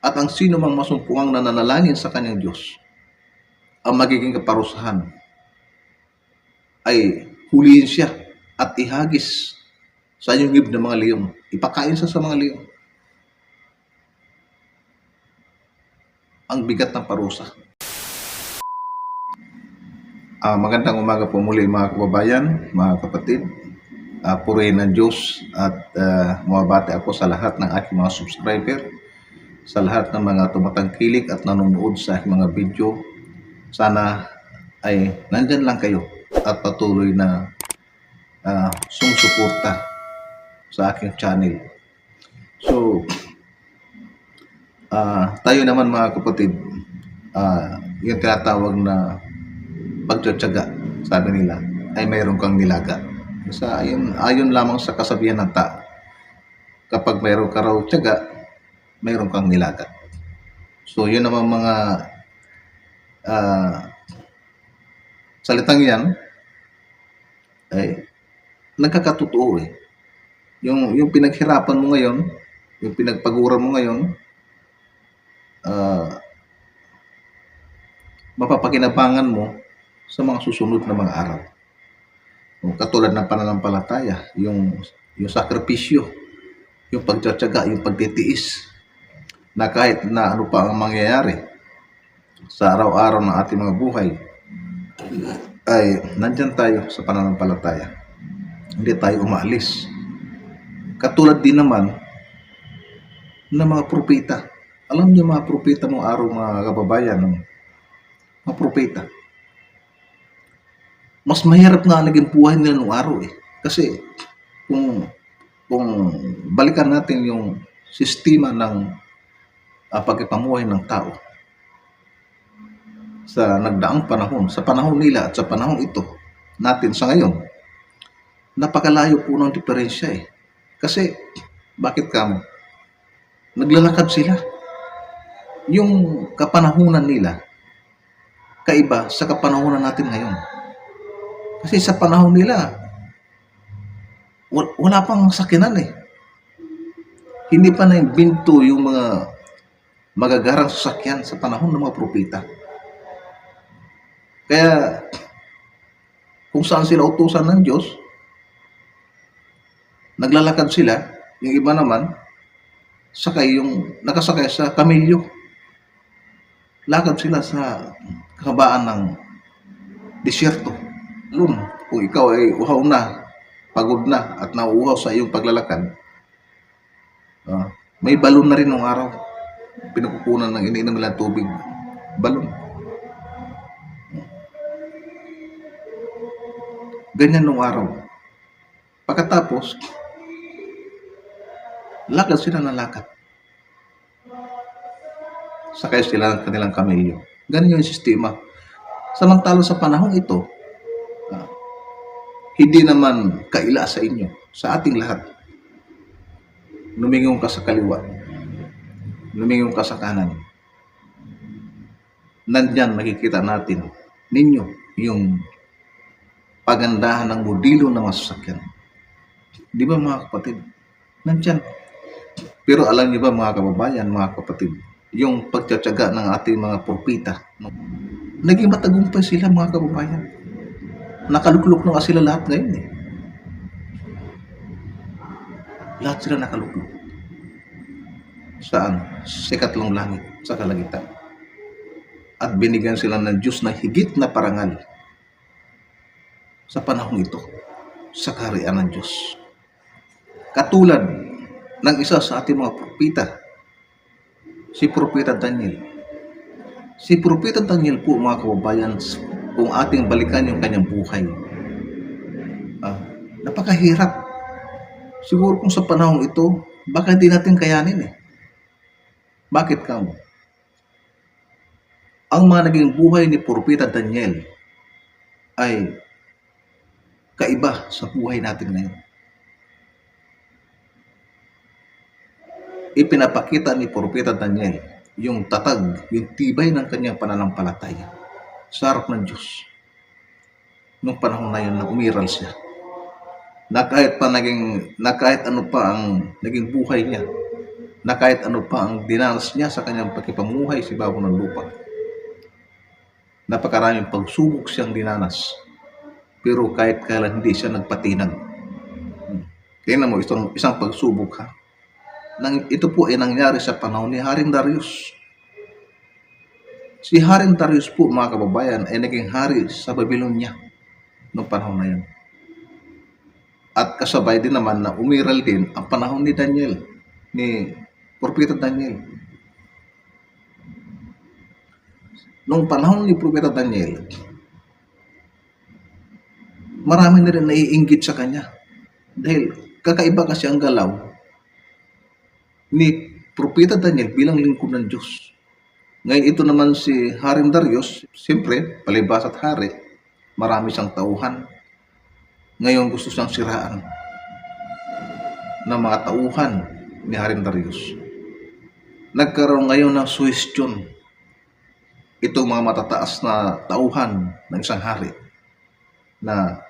At ang sino mang masumpungang nananalangin sa kanyang Diyos, ang magiging kaparusahan ay huliin siya at ihagis sa yungib ng mga leon. Ipakain siya sa mga leon. Ang bigat ng parusa. Magandang umaga po muli mga kababayan, mga kapatid. Purihin ng Diyos at mababati ako sa lahat ng aking mga subscriber, sa lahat ng mga tumatangkilik at nanonood sa aking mga video. Sana ay nandyan lang kayo at patuloy na sumusuporta sa aking channel. So, tayo naman mga kapatid, yung tinatawag na pagtsatsaga, sabi nila, ay mayroon kang nilaga. Ayon lamang sa kasabihan ng tao, kapag mayroon ka raw tiyaga, mayroon kang nilaga. So, yun naman mga salitang yan, ay nagkakatotoo eh. Yung pinaghirapan mo ngayon, yung pinagpaguran mo ngayon, mapapakinabangan mo sa mga susunod na mga araw. Katulad ng pananampalataya, yung sakripisyo, yung pagtsatsaga, yung pagtitiis, na kahit na ano pa ang mangyayari sa araw-araw ng ating mga buhay, ay nandyan tayo sa pananampalataya. Hindi tayo umaalis. Katulad din naman ng mga propeta. Alam niyo mga propeta nung araw, mga kababayan, mga propeta, mas mahirap nga naging buhay nila nung araw eh. Kasi kung balikan natin yung sistema ng pagpapamuhay ng tao sa nagdaang panahon, sa panahon nila at sa panahon ito natin sa ngayon, napakalayo po ng diferensya eh. Kasi bakit kamo? Naglalakad sila. Yung kapanahunan nila kaiba sa kapanahunan natin ngayon. Kasi sa panahon nila, wala pang sakinan eh. Hindi pa naimbento yung mga magagarang sasakyan sa panahon ng mga propeta. Kaya, kung saan sila utusan ng Diyos, naglalakad sila, yung iba naman, nakasakay sa kamilyo. Lakad sila sa kahabaan ng disyerto. Kung ikaw ay uhaw na, pagod na, at nauuhaw sa iyong paglalakad, may balon na rin nung araw. Pinagkukunan ng iniinom nilang tubig. Balon. Ganyan nung araw. Pagkatapos, lakad sila ng lakad. Sakay sila ng kanilang kamilyo. Ganyan yung sistema. Samantala sa panahon ito, hindi naman kaila sa inyo, sa ating lahat. Lumingon ka sa kaliwa. Lumingon ka sa kanan. Nandyan makikita natin ninyo yung pagandahan ng modelo ng masasakyan. Di ba mga kapatid? Nandyan. Pero alam niyo ba mga kababayan, mga kapatid, yung pagtsatsaga ng ating mga propeta, naging matagumpay sila mga kababayan. Nakaluklok na sila lahat ngayon eh. Lahat sila nakaluklok. Saan? Sa ikatlong langit, sa kalangitan. At binigyan sila ng Diyos na higit na parangal sa panahong ito, sa kaharian ng Diyos. Katulad ng isa sa ating mga propeta, si Propeta Daniel. Si Propeta Daniel po mga kababayan, kung ating balikan yung kanyang buhay, napakahirap. Siguro kung sa panahon ito, baka hindi natin kayanin eh. Bakit kamo? Ang mga naging buhay ni Propeta Daniel ay kaiba sa buhay natin ngayon. Ipinapakita ni Propeta Daniel yung tatag, yung tibay ng kanyang pananampalataya sa harap ng Diyos. Nung panahon na yun na umiral siya. na kahit ano pa ang naging buhay niya, na kahit ano pa ang dinanas niya sa kanyang pakipamuhay sa ibabaw ng lupa. Napakaraming pagsubok siyang dinanas, pero kahit kailan hindi siya nagpatinag. Tingnan mo, isang pagsubok ha. Ito po ay nangyari sa panahon ni Haring Darius. Si Haring Darius po, mga kababayan, ay naging hari sa Babylonia noong panahon na yun. At kasabay din naman na umiral din ang panahon ni Daniel, ni Propeta Daniel. Noong panahon ni Propeta Daniel, marami na rin naiinggit sa kanya. Dahil kakaiba kasi ang galaw ni Propeta Daniel bilang lingkod ng Diyos. Ngayon ito naman si Haring Darius, siyempre, palibas at hari, marami siyang tauhan. Ngayon gusto siyang siraan ng mga tauhan ni Haring Darius. Nagkaroon ngayon ng suhestyon itong mga matataas na tauhan ng isang hari na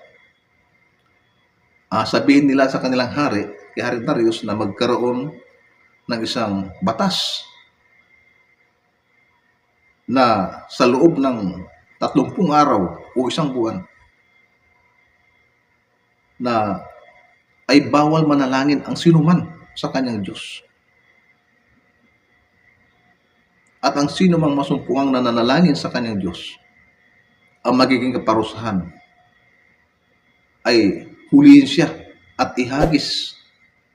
sabihin nila sa kanilang hari, kay Haring Darius, na magkaroon ng isang batas na sa loob ng 30 araw o isang buwan na ay bawal manalangin ang sinuman sa kanyang Diyos. At ang sino mang masumpungang nananalangin sa kanyang Diyos, ang magiging kaparusahan ay huliin siya at ihagis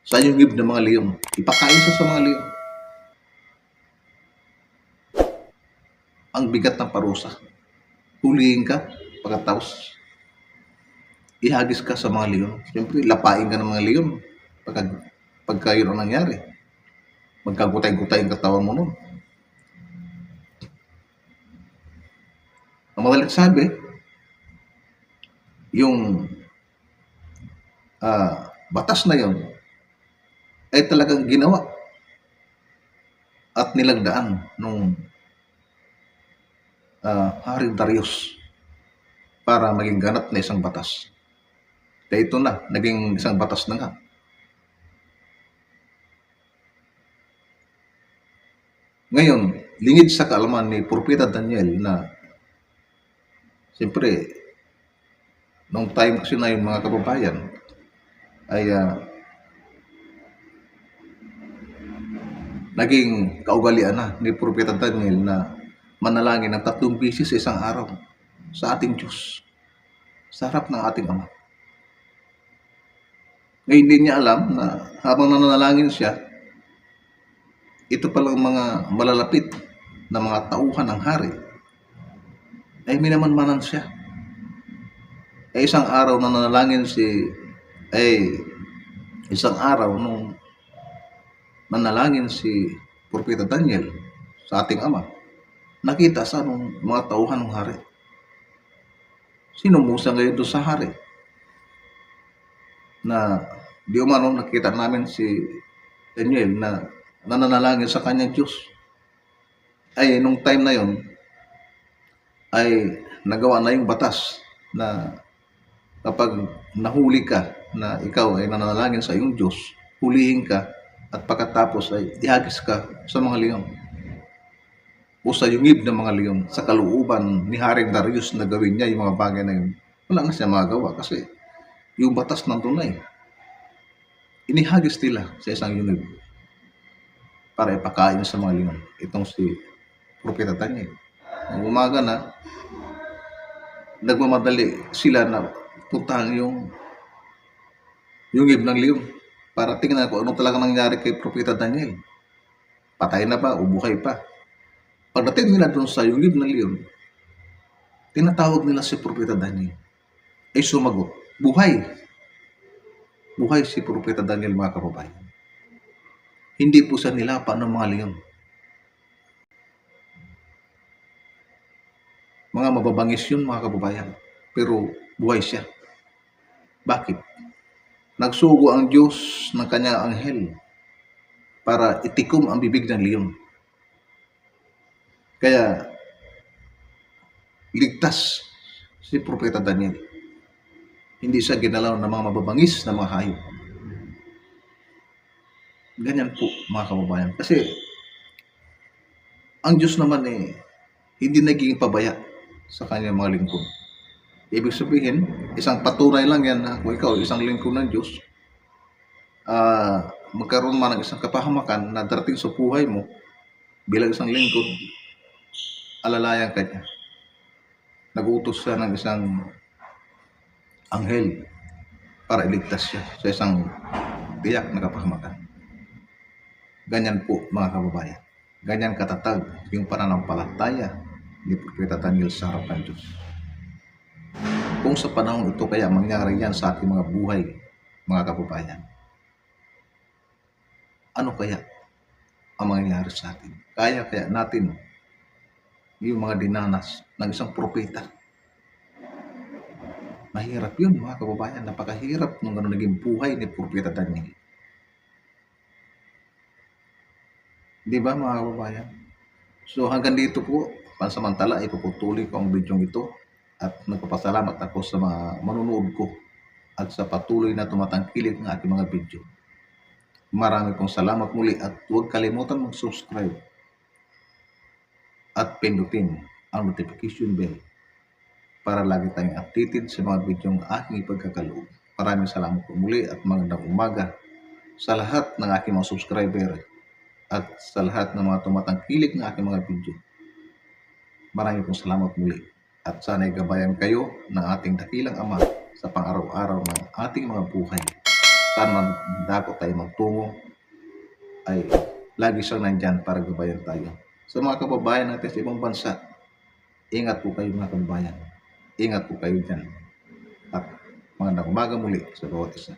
sa yungib ng mga leon. Ipakain siya sa mga leon. Ang bigat ng parusa. Huliin ka, pagkatapos ihagis ka sa mga leon. Siyempre, lapain ka ng mga leon pagka yun ang nangyari. Magkagutay-gutay ang katawan mo nun. Ang madalit sabi, yung batas na yun ay talagang ginawa at nilagdaan nung Haring Darius para maging ganap na isang batas. Kaya ito na, naging isang batas na nga. Ngayon, lingid sa kaalaman ni Propeta Daniel na siyempre, nung time kasi na yung mga kababayan ay naging kaugalian na ni Propeta Daniel na manalangin ng 3 beses sa isang araw sa ating Diyos, sa harap ng ating Ama. Ngayon hindi niya alam na habang nananalangin siya, ito palang mga malalapit na mga tauhan ng hari ay minamanmanan siya. Isang araw na nanalangin isang araw nung nanalangin si Propeta Daniel sa ating Ama, nakita sa mga tauhan ng hari. Sinumusa ngayon doon sa hari na di umano nakita namin si Daniel na nananalangin sa kanyang Diyos. Ay nung time na yon ay nagawa na yung batas na kapag nahuli ka na ikaw ay nananalangin sa iyong Diyos, hulihin ka at pagkatapos ay ihagis ka sa mga leon o sa yungib ng mga leon. Sa kalooban ni Haring Darius na gawin niya yung mga bagay na yun, wala na siya magawa kasi yung batas nandun na inihagis nila sa isang yungib para ipakain sa mga leon. Itong si Propeta Daniel. Ang umaga na, nagmamadali sila na puntahan yung yungib ng leon para tingnan ko ano talaga nangyari kay Propeta Daniel. Patay na ba o buhay pa? Pagdating nila doon sa yungib ng leon, tinatawag nila si Propeta Daniel. Ay sumagot, buhay. Buhay si Propeta Daniel, mga kababayan. Hindi po siya nilapa ng mga leon. Mga mababangis yun, mga kababayan. Pero buhay siya. Bakit? Nagsugo ang Diyos ng kanyang anghel para itikom ang bibig ng leon. Kaya ligtas si Propeta Daniel. Hindi siya ginalaw ng mga mababangis na mga hayop. Ganyan po mga kababayan. Kasi ang Diyos naman hindi naging pabaya sa kanyang mga lingkod. Ibig sabihin, isang patunay lang yan na kung ikaw isang lingkod ng Diyos, magkaroon man ng isang kapahamakan na darating sa buhay mo bilang isang lingkod, alalayan ka niya. Nag-utos siya ng isang anghel para iligtas siya sa isang tiyak na kapahamakan. Ganyan po mga kababayan. Ganyan katatag yung pananampalataya ni Propeta Daniel sa harap ng Diyos. Kung sa panahon ito kaya mangyari yan sa ating mga buhay, mga kababayan, ano kaya ang mangyayari sa atin? Kaya natin yung mga dinanas ng isang propeta? Mahirap yun mga kababayan. Napakahirap nung naging buhay ni Propeta Daniel. Di ba mga kababayan? So hanggang dito po, pansamantala ipuputuloy ko ang video ito at nagpapasalamat ako sa mga manunood ko at sa patuloy na tumatangkilik ng aking mga video. Marami pong salamat muli at huwag kalimutan mag-subscribe at pindutin ang notification bell para lagi tayong updated sa mga video ng aking ipagkakaloob. Maraming salamat po muli at magandang umaga sa lahat ng aking mga subscriber at sa lahat ng mga tumatangkilik ng aking mga video. Maraming pong salamat muli at sana'y gabayan kayo ng ating dakilang Ama sa pang-araw-araw ng ating mga buhay. Saan man dako tayo magtungo ay lagi siyang nandyan para gabayan tayo. Sa mga kababayan natin sa ibang bansa, ingat po kayo mga kababayan. Ingat po kayo dyan. At magandang umaga muli sa bawat isa.